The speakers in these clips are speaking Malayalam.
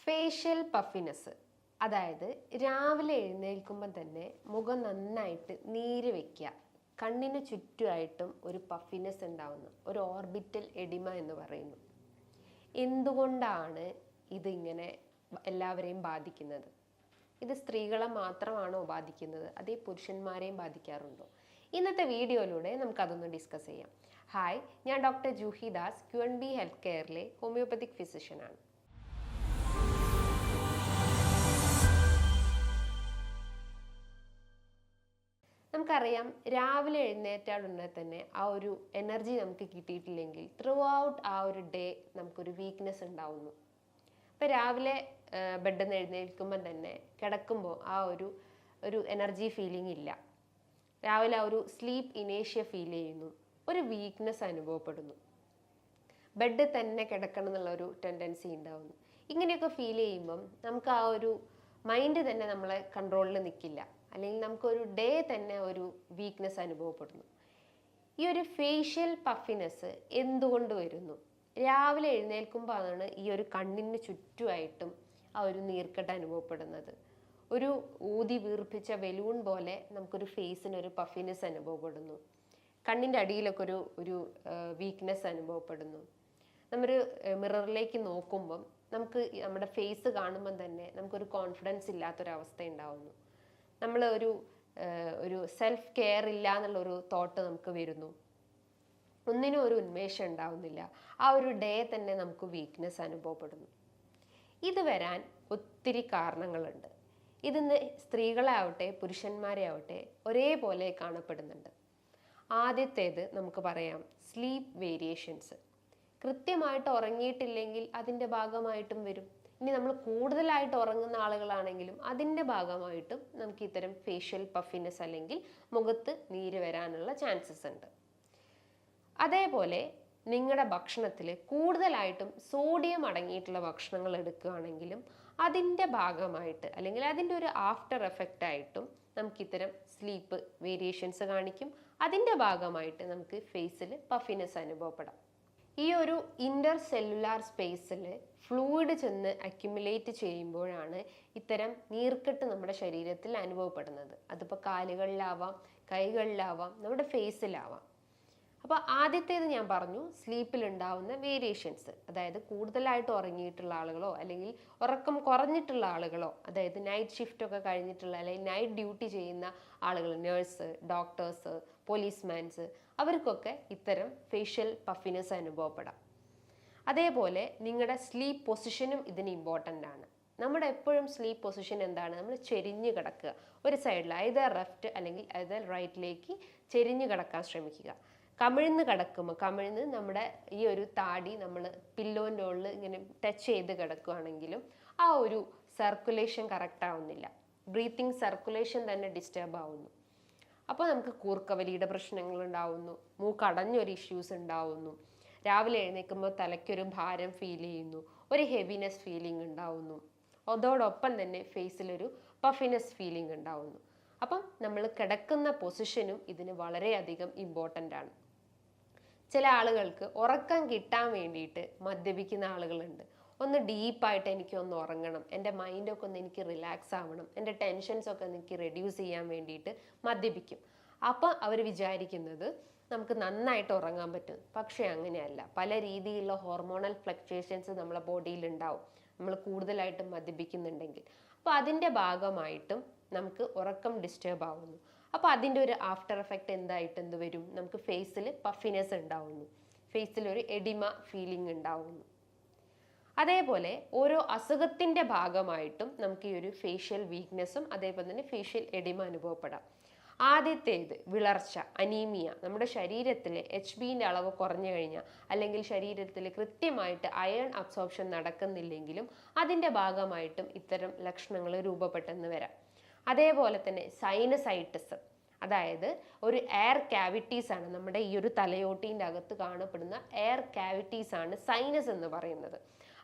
ഫേഷ്യൽ പഫിനെസ്, അതായത് രാവിലെ എഴുന്നേൽക്കുമ്പോൾ തന്നെ മുഖം നന്നായിട്ട് നീര് വയ്ക്കുക, കണ്ണിന് ചുറ്റുമായിട്ടും ഒരു പഫിനെസ് ഉണ്ടാവുന്നു, ഒരു ഓർബിറ്റൽ എഡിമ എന്ന് പറയുന്നു. എന്തുകൊണ്ടാണ് ഇതിങ്ങനെ എല്ലാവരെയും ബാധിക്കുന്നത്? ഇത് സ്ത്രീകളെ മാത്രമാണോ ബാധിക്കുന്നത്, അതേ പുരുഷന്മാരെയും ബാധിക്കാറുണ്ടോ? ഇന്നത്തെ വീഡിയോയിലൂടെ നമുക്കതൊന്ന് ഡിസ്കസ് ചെയ്യാം. ഹായ്, ഞാൻ doctor Juhi Das, QNB health കെയറിലെ ഹോമിയോപ്പത്തിക് ഫിസിഷ്യനാണ്. നമുക്കറിയാം, രാവിലെ എഴുന്നേറ്റാൽ ഉടനെ തന്നെ ആ ഒരു എനർജി നമുക്ക് കിട്ടിയിട്ടില്ലെങ്കിൽ ത്രൂ ഔട്ട് ആ ഒരു ഡേ നമുക്കൊരു വീക്ക്നെസ് ഉണ്ടാവുന്നു. ഇപ്പം രാവിലെ ബെഡിൽ നിന്ന് എഴുന്നേൽക്കുമ്പം തന്നെ കിടക്കുമ്പോൾ ആ ഒരു എനർജി ഫീലിംഗ് ഇല്ല. രാവിലെ ആ ഒരു സ്ലീപ്പ് ഇനേഷ്യ ഫീൽ ചെയ്യുന്നു, ഒരു വീക്ക്നെസ് അനുഭവപ്പെടുന്നു, ബെഡിൽ തന്നെ കിടക്കണം എന്നുള്ളൊരു ടെൻഡൻസി ഉണ്ടാവുന്നു. ഇങ്ങനെയൊക്കെ ഫീൽ ചെയ്യുമ്പം നമുക്ക് ആ ഒരു മൈൻഡ് തന്നെ നമ്മളെ കൺട്രോളിൽ നിൽക്കില്ല, അല്ലെങ്കിൽ നമുക്കൊരു ഡേ തന്നെ ഒരു വീക്ക്നെസ് അനുഭവപ്പെടുന്നു. ഈ ഒരു ഫേഷ്യൽ പഫിനെസ് എന്തുകൊണ്ട് വരുന്നു? രാവിലെ എഴുന്നേൽക്കുമ്പോഴാണ് ഈ ഒരു കണ്ണിന് ചുറ്റുമായിട്ടും ആ ഒരു നീർക്കെട്ട് അനുഭവപ്പെടുന്നത്. ഒരു ഊതി വീർപ്പിച്ച ബലൂൺ പോലെ നമുക്കൊരു ഫേസിനൊരു പഫിനെസ് അനുഭവപ്പെടുന്നു. കണ്ണിൻ്റെ അടിയിലൊക്കെ ഒരു വീക്ക്നെസ് അനുഭവപ്പെടുന്നു. നമ്മളൊരു മിററിലേക്ക് നോക്കുമ്പം നമുക്ക് നമ്മുടെ ഫേസ് കാണുമ്പം തന്നെ നമുക്കൊരു കോൺഫിഡൻസ് ഇല്ലാത്തൊരവസ്ഥ ഉണ്ടാവുന്നു. നമ്മൾ ഒരു സെൽഫ് കെയർ ഇല്ല എന്നുള്ളൊരു തോട്ട് നമുക്ക് വരുന്നു. ഒന്നിനും ഒരു ഉന്മേഷം ഉണ്ടാവുന്നില്ല. ആ ഒരു ഡേ തന്നെ നമുക്ക് വീക്ക്നെസ് അനുഭവപ്പെടുന്നു. ഇത് വരാൻ ഒത്തിരി കാരണങ്ങളുണ്ട്. ഇതിന്ന് സ്ത്രീകളെ ആവട്ടെ പുരുഷന്മാരെ ആവട്ടെ ഒരേപോലെ കാണപ്പെടുന്നുണ്ട്. ആദ്യത്തേത് നമുക്ക് പറയാം, സ്ലീപ്പ് വേരിയേഷൻസ്. കൃത്യമായിട്ട് ഉറങ്ങിയിട്ടില്ലെങ്കിൽ അതിൻ്റെ ഭാഗമായിട്ടും വരും. ഇനി നമ്മൾ കൂടുതലായിട്ട് ഉറങ്ങുന്ന ആളുകളാണെങ്കിലും അതിൻ്റെ ഭാഗമായിട്ടും നമുക്ക് ഇത്തരം ഫേഷ്യൽ പഫിനെസ് അല്ലെങ്കിൽ മുഖത്ത് നീര് വരാനുള്ള ചാൻസസ് ഉണ്ട്. അതേപോലെ നിങ്ങളുടെ ഭക്ഷണത്തിൽ കൂടുതലായിട്ടും സോഡിയം അടങ്ങിയിട്ടുള്ള ഭക്ഷണങ്ങൾ എടുക്കുകയാണെങ്കിലും അതിൻ്റെ ഭാഗമായിട്ട് അല്ലെങ്കിൽ അതിൻ്റെ ഒരു ആഫ്റ്റർ എഫക്റ്റ് ആയിട്ടും നമുക്കിത്തരം സ്ലീപ്പ് വേരിയേഷൻസ് കാണിക്കും. അതിൻ്റെ ഭാഗമായിട്ട് നമുക്ക് ഫേസിൽ പഫിനെസ് അനുഭവപ്പെടാം. ഈ ഒരു ഇൻ്റർ സെല്ലുലാർ സ്പേസിൽ ഫ്ലൂയിഡ് ചെന്ന് അക്യുമുലേറ്റ് ചെയ്യുമ്പോഴാണ് ഇത്തരം നീർക്കെട്ട് നമ്മുടെ ശരീരത്തിൽ അനുഭവപ്പെടുന്നത്. അതിപ്പോൾ കാലുകളിലാവാം, കൈകളിലാവാം, നമ്മുടെ ഫേസിലാവാം. അപ്പോൾ ആദ്യത്തേത് ഞാൻ പറഞ്ഞു, സ്ലീപ്പിലുണ്ടാവുന്ന വേരിയേഷൻസ്. അതായത് കൂടുതലായിട്ട് ഉറങ്ങിയിട്ടുള്ള ആളുകളോ അല്ലെങ്കിൽ ഉറക്കം കുറഞ്ഞിട്ടുള്ള ആളുകളോ, അതായത് നൈറ്റ് ഷിഫ്റ്റ് ഒക്കെ കഴിഞ്ഞിട്ടുള്ള അല്ലെങ്കിൽ നൈറ്റ് ഡ്യൂട്ടി ചെയ്യുന്ന ആളുകൾ, നേഴ്സ്, ഡോക്ടേഴ്സ്, പോലീസ്മാൻസ്, അവർക്കൊക്കെ ഇത്തരം ഫേഷ്യൽ പഫിനെസ് അനുഭവപ്പെടാം. അതേപോലെ നിങ്ങളുടെ സ്ലീപ്പ് പൊസിഷനും ഇതിന് ഇമ്പോർട്ടൻ്റ് ആണ്. നമ്മുടെ എപ്പോഴും സ്ലീപ്പ് പൊസിഷൻ എന്താണ്? നമ്മൾ ചെരിഞ്ഞ് കിടക്കുക, ഒരു സൈഡിൽ, ഐദർ ലെഫ്റ്റ് അല്ലെങ്കിൽ ഐദർ റൈറ്റിലേക്ക് ചെരിഞ്ഞ് കിടക്കാൻ ശ്രമിക്കുക. കമിഴ്ന്ന് നമ്മുടെ ഈ ഒരു താടി നമ്മൾ പില്ലോൻ്റെ ഉള്ളിൽ ഇങ്ങനെ ടച്ച് ചെയ്ത് കിടക്കുകയാണെങ്കിലും ആ ഒരു സർക്കുലേഷൻ കറക്റ്റ് ആവുന്നില്ല. ബ്രീത്തിങ് സർക്കുലേഷൻ തന്നെ ഡിസ്റ്റർബ് ആവുന്നു. അപ്പോൾ നമുക്ക് കൂർക്കവലിയുടെ പ്രശ്നങ്ങൾ ഉണ്ടാവുന്നു, മൂക്കടഞ്ഞൊരു ഇഷ്യൂസ് ഉണ്ടാവുന്നു, രാവിലെ എഴുന്നേൽക്കുമ്പോൾ തലയ്ക്കൊരു ഭാരം ഫീൽ ചെയ്യുന്നു, ഒരു ഹെവിനെസ് ഫീലിംഗ് ഉണ്ടാവുന്നു, അതോടൊപ്പം തന്നെ ഫേസിലൊരു പഫിനെസ് ഫീലിംഗ് ഉണ്ടാവുന്നു. അപ്പം നമ്മൾ കിടക്കുന്ന പൊസിഷനും ഇതിന് വളരെയധികം ഇമ്പോർട്ടൻ്റ് ആണ്. ചില ആളുകൾക്ക് ഉറക്കം കിട്ടാൻ വേണ്ടിയിട്ട് മദ്യപിക്കുന്ന ആളുകളുണ്ട്. ഒന്ന് ഡീപ്പായിട്ട് എനിക്കൊന്ന് ഉറങ്ങണം, എൻ്റെ മൈൻഡൊക്കെ ഒന്ന് എനിക്ക് റിലാക്സ് ആവണം, എൻ്റെ ടെൻഷൻസൊക്കെ എനിക്ക് റെഡ്യൂസ് ചെയ്യാൻ വേണ്ടിയിട്ട് മദ്യപിക്കും. അപ്പം അവർ വിചാരിക്കുന്നത് നമുക്ക് നന്നായിട്ട് ഉറങ്ങാൻ പറ്റും. പക്ഷേ അങ്ങനെയല്ല. പല രീതിയിലുള്ള ഹോർമോണൽ ഫ്ലക്ച്വേഷൻസ് നമ്മളെ ബോഡിയിൽ ഉണ്ടാവും നമ്മൾ കൂടുതലായിട്ടും മദ്യപിക്കുന്നുണ്ടെങ്കിൽ. അപ്പോൾ അതിൻ്റെ ഭാഗമായിട്ടും നമുക്ക് ഉറക്കം ഡിസ്റ്റർബ് ആവുന്നു. അപ്പോൾ അതിൻ്റെ ഒരു ആഫ്റ്റർ എഫക്റ്റ് എന്ത് വരും? നമുക്ക് ഫേസിൽ പഫിനെസ് ഉണ്ടാവുന്നു, ഫേസിലൊരു എഡിമ ഫീലിംഗ് ഉണ്ടാവുന്നു. അതേപോലെ ഓരോ അസുഖത്തിൻ്റെ ഭാഗമായിട്ടും നമുക്ക് ഈ ഒരു ഫേഷ്യൽ വീക്ക്നെസ്സും അതേപോലെ തന്നെ ഫേഷ്യൽ എഡിമ അനുഭവപ്പെടാം. ആദ്യത്തേത് വിളർച്ച, അനീമിയ. നമ്മുടെ ശരീരത്തിൽ HBൻ്റെ അളവ് കുറഞ്ഞു കഴിഞ്ഞാൽ അല്ലെങ്കിൽ ശരീരത്തിൽ കൃത്യമായിട്ട് അയൺ അബ്സോർപ്ഷൻ നടക്കുന്നില്ലെങ്കിലും അതിൻ്റെ ഭാഗമായിട്ടും ഇത്തരം ലക്ഷണങ്ങൾ രൂപപ്പെട്ടെന്ന് വരാം. അതേപോലെ തന്നെ സൈനസൈറ്റിസ്, അതായത് ഒരു എയർ ക്യാവിറ്റീസ് ആണ് നമ്മുടെ ഈ ഒരു തലയോട്ടീൻ്റെ അകത്ത് കാണപ്പെടുന്ന എയർ ക്യാവിറ്റീസ് ആണ് സൈനസ് എന്ന് പറയുന്നത്.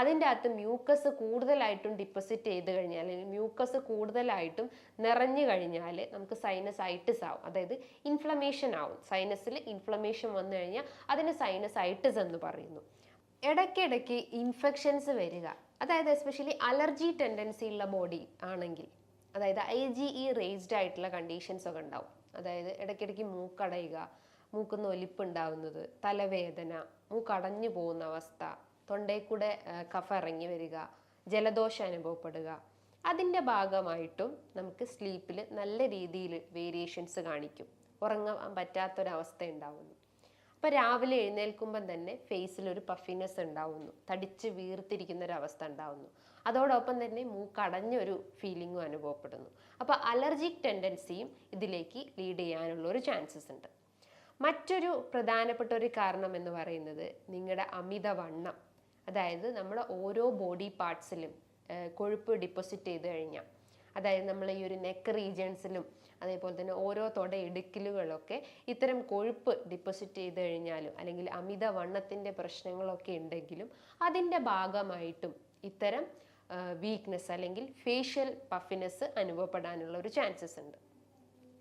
അതിൻ്റെ അകത്ത് മ്യൂക്കസ് കൂടുതലായിട്ടും ഡിപ്പോസിറ്റ് ചെയ്ത് കഴിഞ്ഞാൽ അല്ലെങ്കിൽ മ്യൂക്കസ് കൂടുതലായിട്ടും നിറഞ്ഞു കഴിഞ്ഞാൽ നമുക്ക് സൈനസൈറ്റിസ് ആവും, അതായത് ഇൻഫ്ലമേഷൻ ആവും. സൈനസിൽ ഇൻഫ്ലമേഷൻ വന്നു കഴിഞ്ഞാൽ അതിന് സൈനസൈറ്റിസ് എന്ന് പറയുന്നു. ഇടയ്ക്കിടയ്ക്ക് ഇൻഫെക്ഷൻസ് വരിക, അതായത് എസ്പെഷ്യലി അലർജി ടെൻഡൻസി ഉള്ള ബോഡി ആണെങ്കിൽ, അതായത് IgE റേസ്ഡ് ആയിട്ടുള്ള കണ്ടീഷൻസ് ഒക്കെ ഉണ്ടാവും. അതായത് ഇടയ്ക്കിടയ്ക്ക് മൂക്കടയുക, മൂക്കുന്ന് ഒലിപ്പ് ഉണ്ടാവുന്നത്, തലവേദന, മൂക്കടഞ്ഞു പോകുന്ന അവസ്ഥ, തൊണ്ടയിൽ കൂടെ കഫ ഇറങ്ങി വരിക, ജലദോഷം അനുഭവപ്പെടുക, അതിൻ്റെ ഭാഗമായിട്ടും നമുക്ക് സ്ലീപ്പിൽ നല്ല രീതിയിൽ വേരിയേഷൻസ് കാണിക്കും. ഉറങ്ങാൻ പറ്റാത്തൊരവസ്ഥ ഉണ്ടാവുന്നു. അപ്പോൾ രാവിലെ എഴുന്നേൽക്കുമ്പം തന്നെ ഫേസിലൊരു പഫിനെസ് ഉണ്ടാവുന്നു, തടിച്ച് വീർത്തിരിക്കുന്ന ഒരു അവസ്ഥ ഉണ്ടാവുന്നു. അതോടൊപ്പം തന്നെ മൂക്കടഞ്ഞൊരു ഫീലിങ്ങും അനുഭവപ്പെടുന്നു. അപ്പോൾ അലർജിക് ടെൻഡൻസിയും ഇതിലേക്ക് ലീഡ് ചെയ്യാനുള്ള ഒരു ചാൻസസ് ഉണ്ട്. മറ്റൊരു പ്രധാനപ്പെട്ട ഒരു കാരണം എന്ന് പറയുന്നത് നിങ്ങളുടെ അമിതവണ്ണം. അതായത് നമ്മുടെ ഓരോ ബോഡി പാർട്സിലും കൊഴുപ്പ് ഡിപ്പോസിറ്റ് ചെയ്ത് കഴിഞ്ഞാൽ, അതായത് നമ്മൾ ഈ ഒരു നെക്ക് റീജിയൻസിലും അതേപോലെ തന്നെ ഓരോ തൊട ഇടുക്കിലുകളൊക്കെ ഇത്തരം കൊഴുപ്പ് ഡിപ്പോസിറ്റ് ചെയ്ത് കഴിഞ്ഞാലും അല്ലെങ്കിൽ അമിതവണ്ണത്തിൻ്റെ പ്രശ്നങ്ങളൊക്കെ ഉണ്ടെങ്കിലും അതിൻ്റെ ഭാഗമായിട്ടും ഇത്തരം വീക്ക്നെസ് അല്ലെങ്കിൽ ഫേഷ്യൽ പഫിനെസ് അനുഭവപ്പെടാനുള്ള ഒരു ചാൻസസ് ഉണ്ട്.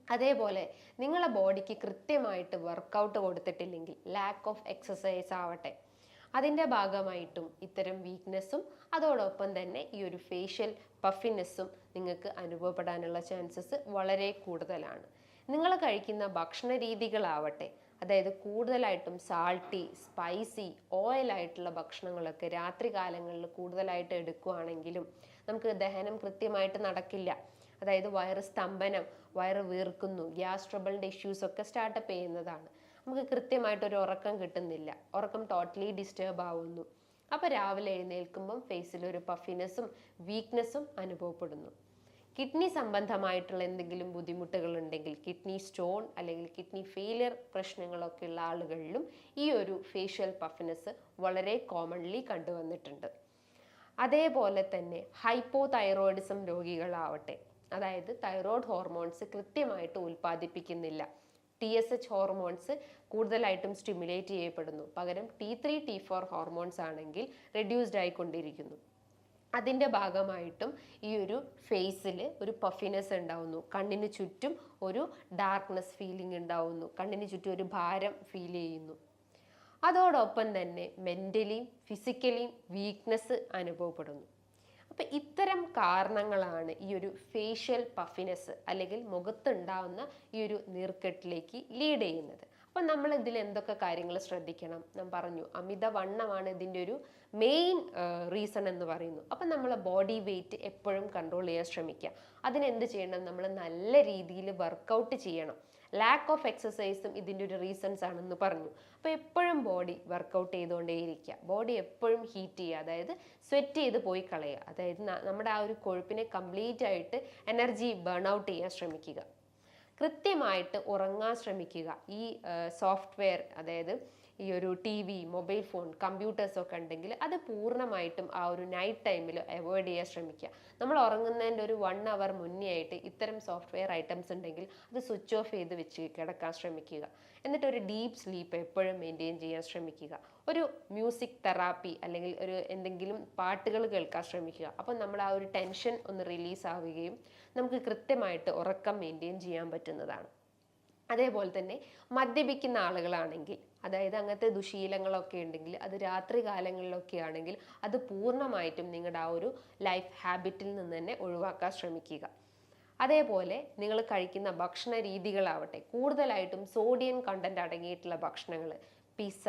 അതേപോലെ നിങ്ങളുടെ ബോഡിക്ക് കൃത്യമായിട്ട് വർക്കൗട്ട് കൊടുത്തിട്ടില്ലെങ്കിൽ, ലാക്ക് ഓഫ് എക്സസൈസ് ആവട്ടെ, അതിൻ്റെ ഭാഗമായിട്ടും ഇത്തരം വീക്ക്നെസ്സും അതോടൊപ്പം തന്നെ ഈ ഒരു ഫേഷ്യൽ പഫിനെസ്സും നിങ്ങൾക്ക് അനുഭവപ്പെടാനുള്ള ചാൻസസ് വളരെ കൂടുതലാണ്. നിങ്ങൾ കഴിക്കുന്ന ഭക്ഷണ രീതികളാവട്ടെ, അതായത് കൂടുതലായിട്ടും സാൾട്ടി, സ്പൈസി, ഓയിലായിട്ടുള്ള ഭക്ഷണങ്ങളൊക്കെ രാത്രി കാലങ്ങളിൽ കൂടുതലായിട്ട് എടുക്കുകയാണെങ്കിലും നമുക്ക് ദഹനം കൃത്യമായിട്ട് നടക്കില്ല. അതായത് വയറ് സ്തംഭനം, വയറ് വീർക്കുന്നു, ഗ്യാസ് ട്രബിളിൻ്റെ ഇഷ്യൂസ് ഒക്കെ സ്റ്റാർട്ടപ്പ് ചെയ്യുന്നതാണ്. നമുക്ക് കൃത്യമായിട്ടൊരു ഉറക്കം കിട്ടുന്നില്ല, ഉറക്കം ടോട്ടലി ഡിസ്റ്റർബ് ആവുന്നു. അപ്പോൾ രാവിലെ എഴുന്നേൽക്കുമ്പം ഫേസിലൊരു പഫിനെസ്സും വീക്ക്നെസ്സും അനുഭവപ്പെടുന്നു. കിഡ്നി സംബന്ധമായിട്ടുള്ള എന്തെങ്കിലും ബുദ്ധിമുട്ടുകൾ ഉണ്ടെങ്കിൽ, കിഡ്നി സ്റ്റോൺ അല്ലെങ്കിൽ കിഡ്നി ഫെയിലിയർ പ്രശ്നങ്ങളൊക്കെ ഉള്ള ആളുകളിലും ഈ ഒരു ഫേഷ്യൽ പഫിനെസ് വളരെ കോമൺലി കണ്ടുവന്നിട്ടുണ്ട്. അതേപോലെ തന്നെ ഹൈപ്പോ തൈറോയിഡിസം രോഗികളാവട്ടെ, അതായത് തൈറോയ്ഡ് ഹോർമോൺസ് കൃത്യമായിട്ട് ഉൽപ്പാദിപ്പിക്കുന്നില്ല, TSH ഹോർമോൺസ് കൂടുതലായിട്ടും സ്റ്റിമുലേറ്റ് ചെയ്യപ്പെടുന്നു, പകരം T3 T4 ഹോർമോൺസ് ആണെങ്കിൽ റെഡ്യൂസ്ഡ് ആയിക്കൊണ്ടിരിക്കുന്നു. അതിൻ്റെ ഭാഗമായിട്ടും ഈ ഒരു ഫേസിൽ ഒരു പഫിനെസ് ഉണ്ടാവുന്നു, കണ്ണിന് ചുറ്റും ഒരു ഡാർക്ക്നെസ് ഫീലിംഗ് ഉണ്ടാവുന്നു, കണ്ണിന് ചുറ്റും ഒരു ഭാരം ഫീൽ ചെയ്യുന്നു. അതോടൊപ്പം തന്നെ മെൻ്റലിയും ഫിസിക്കലിയും വീക്ക്നെസ് അനുഭവപ്പെടുന്നു. അപ്പം ഇത്തരം കാരണങ്ങളാണ് ഈ ഒരു ഫേഷ്യൽ പഫിനെസ് അല്ലെങ്കിൽ മുഖത്തുണ്ടാവുന്ന ഈ ഒരു നീർക്കെട്ടിലേക്ക് ലീഡ് ചെയ്യുന്നത്. അപ്പം നമ്മൾ ഇതിൽ എന്തൊക്കെ കാര്യങ്ങൾ ശ്രദ്ധിക്കണം? ഞാൻ പറഞ്ഞു, അമിതവണ്ണമാണ് ഇതിൻ്റെ ഒരു മെയിൻ റീസൺ എന്ന് പറയുന്നു. അപ്പം നമ്മൾ ബോഡി വെയിറ്റ് എപ്പോഴും കൺട്രോൾ ചെയ്യാൻ ശ്രമിക്കുക. അതിനെന്ത് ചെയ്യണം? നമ്മൾ നല്ല രീതിയിൽ വർക്കൗട്ട് ചെയ്യണം. ലാക്ക് ഓഫ് എക്സസൈസും ഇതിൻ്റെ ഒരു റീസൺസ് ആണെന്ന് പറഞ്ഞു. അപ്പോൾ എപ്പോഴും ബോഡി വർക്കൗട്ട് ചെയ്തുകൊണ്ടേയിരിക്കുക, ബോഡി എപ്പോഴും ഹീറ്റ് ചെയ്യുക, അതായത് സ്വെറ്റ് ചെയ്ത് പോയി കളയുക, അതായത് നമ്മുടെ ആ ഒരു കൊഴുപ്പിനെ കംപ്ലീറ്റ് ആയിട്ട് എനർജി ബേൺ ഔട്ട് ചെയ്യാൻ ശ്രമിക്കുക. കൃത്യമായിട്ട് ഉറങ്ങാൻ ശ്രമിക്കുക. ഈ സോഫ്റ്റ്വെയർ, അതായത് ഈ ഒരു TV, മൊബൈൽ ഫോൺ, കമ്പ്യൂട്ടേഴ്സൊക്കെ ഉണ്ടെങ്കിൽ അത് പൂർണ്ണമായിട്ടും ആ ഒരു നൈറ്റ് ടൈമിൽ അവോയ്ഡ് ചെയ്യാൻ ശ്രമിക്കുക. നമ്മൾ ഉറങ്ങുന്നതിൻ്റെ ഒരു 1 hour മുന്നേ ആയിട്ട് ഇത്തരം സോഫ്റ്റ്വെയർ ഐറ്റംസ് ഉണ്ടെങ്കിൽ അത് സ്വിച്ച് ഓഫ് ചെയ്ത് വെച്ച് കിടക്കാൻ ശ്രമിക്കുക. എന്നിട്ട് ഒരു ഡീപ്പ് സ്ലീപ്പ് എപ്പോഴും മെയിൻറ്റെയിൻ ചെയ്യാൻ ശ്രമിക്കുക. ഒരു മ്യൂസിക് തെറാപ്പി അല്ലെങ്കിൽ ഒരു എന്തെങ്കിലും പാട്ടുകൾ കേൾക്കാൻ ശ്രമിക്കുക. അപ്പം നമ്മൾ ആ ഒരു ടെൻഷൻ ഒന്ന് റിലീസ് ആവുകയും നമുക്ക് കൃത്യമായിട്ട് ഉറക്കം മെയിൻറ്റെയിൻ ചെയ്യാൻ പറ്റുന്നതാണ്. അതേപോലെ തന്നെ മദ്യപിക്കുന്ന ആളുകളാണെങ്കിൽ, അതായത് അങ്ങനത്തെ ദുശീലങ്ങളൊക്കെ ഉണ്ടെങ്കിൽ അത് രാത്രി കാലങ്ങളിലൊക്കെ ആണെങ്കിൽ അത് പൂർണ്ണമായിട്ടും നിങ്ങളുടെ ആ ഒരു ലൈഫ് ഹാബിറ്റിൽ നിന്ന് തന്നെ ഒഴിവാക്കാൻ ശ്രമിക്കുക. അതേപോലെ നിങ്ങൾ കഴിക്കുന്ന ഭക്ഷണ രീതികളാവട്ടെ, കൂടുതലായിട്ടും സോഡിയം കണ്ടന്റ് അടങ്ങിയിട്ടുള്ള ഭക്ഷണങ്ങൾ, പിസ്സ,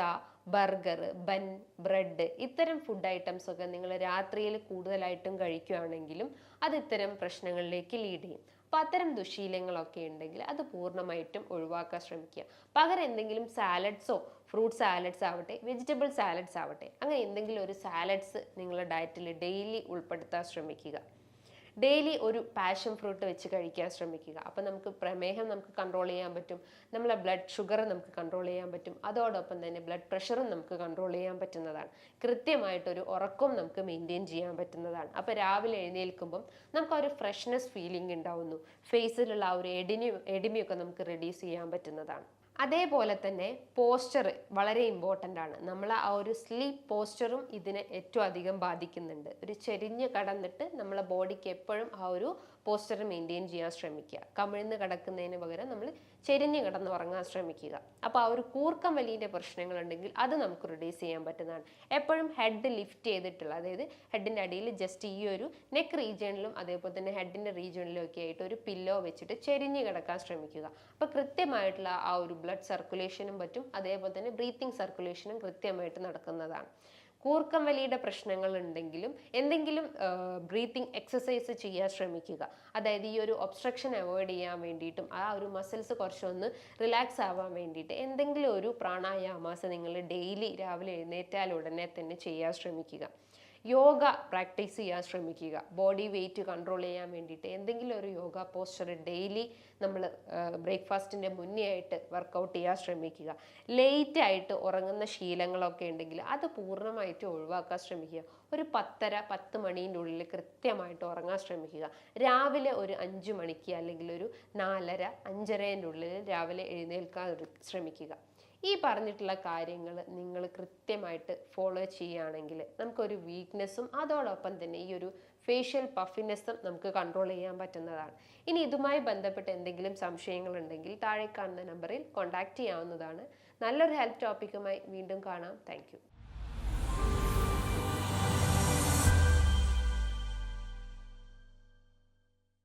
ബർഗർ, ബൻ, ബ്രെഡ്, ഇത്തരം ഫുഡ് ഐറ്റംസ് ഒക്കെ നിങ്ങൾ രാത്രിയിൽ കൂടുതലായിട്ടും കഴിക്കുകയാണെങ്കിലും അത് ഇത്തരം പ്രശ്നങ്ങളിലേക്ക് ലീഡ് ചെയ്യും. അപ്പം അത്തരം ദുശീലങ്ങളൊക്കെ ഉണ്ടെങ്കിൽ അത് പൂർണ്ണമായിട്ടും ഒഴിവാക്കാൻ ശ്രമിക്കുക. പകരം എന്തെങ്കിലും സാലഡ്സോ, ഫ്രൂട്ട് സാലഡ്സ് ആവട്ടെ, വെജിറ്റബിൾ സാലഡ്സ് ആവട്ടെ, അങ്ങനെ എന്തെങ്കിലും ഒരു സാലഡ്സ് നിങ്ങളുടെ ഡയറ്റിൽ ഡെയിലി ഉൾപ്പെടുത്താൻ ശ്രമിക്കുക. ഡെയിലി ഒരു പാഷൻ ഫ്രൂട്ട് വെച്ച് കഴിക്കാൻ ശ്രമിക്കുക. അപ്പം നമുക്ക് പ്രമേഹം നമുക്ക് കൺട്രോൾ ചെയ്യാൻ പറ്റും, നമ്മളെ ബ്ലഡ് ഷുഗർ നമുക്ക് കൺട്രോൾ ചെയ്യാൻ പറ്റും, അതോടൊപ്പം തന്നെ ബ്ലഡ് പ്രഷറും നമുക്ക് കൺട്രോൾ ചെയ്യാൻ പറ്റുന്നതാണ്. കൃത്യമായിട്ടൊരു ഉറക്കവും നമുക്ക് മെയിൻറ്റെയിൻ ചെയ്യാൻ പറ്റുന്നതാണ്. അപ്പോൾ രാവിലെ എഴുന്നേൽക്കുമ്പം നമുക്ക് ആ ഒരു ഫ്രഷ്നെസ് ഫീലിംഗ് ഉണ്ടാവുന്നു, ഫേസിലുള്ള ആ ഒരു എഡിമിയൊക്കെ നമുക്ക് റെഡ്യൂസ് ചെയ്യാൻ പറ്റുന്നതാണ്. അതേപോലെ തന്നെ പോസ്ചർ വളരെ ഇമ്പോർട്ടൻ്റ് ആണ്. നമ്മൾ ആ ഒരു സ്ലീപ്പ് പോസ്ചറും ഇതിനെ ഏറ്റവും അധികം ബാധിക്കുന്നുണ്ട്. ഒരു ചെരിഞ്ഞ് കടന്നിട്ട് നമ്മളെ ബോഡിക്ക് എപ്പോഴും ആ ഒരു പോസ്ചർ മെയിൻറ്റെയിൻ ചെയ്യാൻ ശ്രമിക്കുക. കമിഴ്ന്ന് കിടക്കുന്നതിന് പകരം നമ്മൾ ചെരിഞ്ഞ് കിടന്ന് ഉറങ്ങാൻ ശ്രമിക്കുക. അപ്പോൾ ആ ഒരു കൂർക്കം വലിയുടെ പ്രശ്നങ്ങളുണ്ടെങ്കിൽ അത് നമുക്ക് റിഡ്യൂസ് ചെയ്യാൻ പറ്റുന്നതാണ്. എപ്പോഴും ഹെഡ് ലിഫ്റ്റ് ചെയ്തിട്ടുള്ള, അതായത് ഹെഡിൻ്റെ അടിയിൽ ജസ്റ്റ് ഈ ഒരു നെക്ക് റീജിയണിലും അതേപോലെ തന്നെ ഹെഡിൻ്റെ റീജിയണിലും ഒക്കെ ആയിട്ട് ഒരു പില്ലോ വെച്ചിട്ട് ചെരിഞ്ഞ് കിടക്കാൻ ശ്രമിക്കുക. അപ്പോൾ കൃത്യമായിട്ടുള്ള ആ ഒരു ബ്ലഡ് സർക്കുലേഷനും പറ്റും, അതേപോലെ തന്നെ ബ്രീത്തിങ് സർക്കുലേഷനും കൃത്യമായിട്ട് നടക്കുന്നതാണ്. കൂർക്കം വലിയുടെ പ്രശ്നങ്ങൾ ഉണ്ടെങ്കിലും എന്തെങ്കിലും ബ്രീത്തിങ് എക്സസൈസ് ചെയ്യാൻ ശ്രമിക്കുക. അതായത് ഈ ഒരു ഒബ്സ്ട്രക്ഷൻ അവോയ്ഡ് ചെയ്യാൻ വേണ്ടിയിട്ടും ആ ഒരു മസിൽസ് കുറച്ചൊന്ന് റിലാക്സ് ആവാൻ വേണ്ടിയിട്ട് എന്തെങ്കിലും ഒരു പ്രാണായാമാസം നിങ്ങൾ ഡെയിലി രാവിലെ എഴുന്നേറ്റാൽ ഉടനെ തന്നെ ചെയ്യാൻ ശ്രമിക്കുക. യോഗ പ്രാക്ടീസ് ചെയ്യാൻ ശ്രമിക്കുക. ബോഡി വെയിറ്റ് കൺട്രോൾ ചെയ്യാൻ വേണ്ടിയിട്ട് എന്തെങ്കിലും ഒരു യോഗ പോസ്ചർ ഡെയിലി നമ്മൾ ബ്രേക്ക്ഫാസ്റ്റിൻ്റെ മുന്നേ ആയിട്ട് വർക്കൗട്ട് ചെയ്യാൻ ശ്രമിക്കുക. ലേറ്റ് ആയിട്ട് ഉറങ്ങുന്ന ശീലങ്ങളൊക്കെ ഉണ്ടെങ്കിൽ അത് പൂർണ്ണമായിട്ട് ഒഴിവാക്കാൻ ശ്രമിക്കുക. ഒരു 10:30 മണീൻ്റെ ഉള്ളിൽ കൃത്യമായിട്ട് ഉറങ്ങാൻ ശ്രമിക്കുക. രാവിലെ ഒരു 5 മണിക്ക് അല്ലെങ്കിൽ ഒരു 4:30 5:30 ഉള്ളിൽ രാവിലെ എഴുന്നേൽക്കാൻ ശ്രമിക്കുക. ഈ പറഞ്ഞിട്ടുള്ള കാര്യങ്ങൾ നിങ്ങൾ കൃത്യമായിട്ട് ഫോളോ ചെയ്യുകയാണെങ്കിൽ നമുക്കൊരു വീക്ക്നെസ്സും അതോടൊപ്പം തന്നെ ഈ ഒരു ഫേഷ്യൽ പഫിനെസ്സും നമുക്ക് കൺട്രോൾ ചെയ്യാൻ പറ്റുന്നതാണ്. ഇനി ഇതുമായി ബന്ധപ്പെട്ട് എന്തെങ്കിലും സംശയങ്ങളുണ്ടെങ്കിൽ താഴെ കാണുന്ന നമ്പറിൽ കോൺടാക്റ്റ് ചെയ്യാവുന്നതാണ്. നല്ലൊരു ഹെൽത്ത് ടോപ്പിക്കുമായി വീണ്ടും കാണാം. താങ്ക്